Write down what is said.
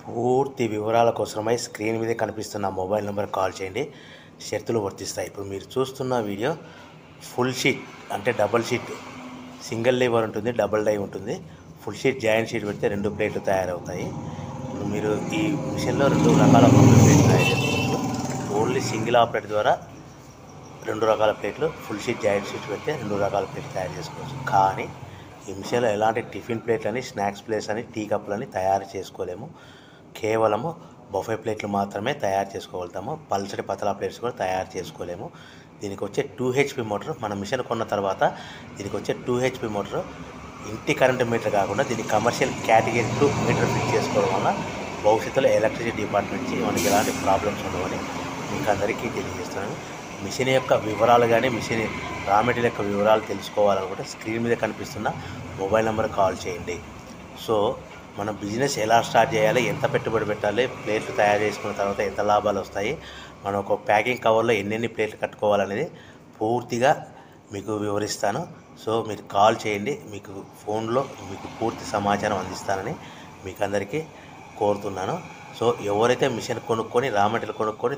పూర్తి వివరాల కోసమై స్క్రీన్ మీద కనిపిస్తున్న మొబైల్ నెంబర్ కాల్ చేయండి. షరతులు వర్తిస్తాయి. ఇప్పుడు మీరు చూస్తున్న వీడియో ఫుల్ షీట్ అంటే డబుల్ షీట్, సింగిల్ లేబర్ ఉంటుంది, డబుల్ డై ఉంటుంది. ఫుల్ షీట్ జాయింట్ షీట్ పెడితే 2 ప్లేట్లు తయారవుతాయి. ఇప్పుడు మీరు ఈ మిషన్లో 2 రకాల ప్లేట్లు తయారు చేసుకోవచ్చు. ఓన్లీ సింగిల్ ఆపరేట్ ద్వారా 2 రకాల ప్లేట్లు, ఫుల్ షీట్ జాయింట్ షీట్ పెడితే 2 రకాల ప్లేట్లు తయారు చేసుకోవచ్చు. కానీ ఈ మిషన్లో ఎలాంటి టిఫిన్ ప్లేట్లని, స్నాక్స్ ప్లేట్స్ అని, టీ కప్పులని తయారు చేసుకోలేము. కేవలము బఫే ప్లేట్లు మాత్రమే తయారు చేసుకోగలుగుతాము. పల్చటి పతలా ప్లేట్స్ కూడా తయారు చేసుకోలేము. దీనికి వచ్చే 2 HP మోటార్, మన మిషన్ కొన్న తర్వాత దీనికి వచ్చే 2 HP మోటార్ ఇంటి కరెంటు మీటర్ కాకుండా దీన్ని కమర్షియల్ కేటగిరీ 2 మీటర్ ఫిట్ చేసుకోవడం వల్ల భవిష్యత్తులో ఎలక్ట్రిసిటీ డిపార్ట్మెంట్కి మనకి ఎలాంటి ప్రాబ్లమ్స్ ఉండవని మీకు అందరికీ తెలియజేస్తున్నాను. మిషన్ యొక్క వివరాలు కానీ, మిషన్ రా మెటీరియల్ యొక్క వివరాలు తెలుసుకోవాలనుకుంటే స్క్రీన్ మీద కనిపిస్తున్న మొబైల్ నెంబర్ కాల్ చేయండి. సో మన బిజినెస్ ఎలా స్టార్ట్ చేయాలి, ఎంత పెట్టుబడి పెట్టాలి, ప్లేట్లు తయారు చేసుకున్న తర్వాత ఎంత లాభాలు వస్తాయి, మనం ఒక ప్యాకింగ్ కవర్లో ఎన్నెన్ని ప్లేట్లు కట్టుకోవాలనేది పూర్తిగా మీకు వివరిస్తాను. సో మీరు కాల్ చేయండి, మీకు ఫోన్లో మీకు పూర్తి సమాచారం అందిస్తానని మీకు అందరికీ కోరుతున్నాను. సో ఎవరైతే మిషన్ కొనుక్కొని రా మెటీరియల్ కొనుక్కొని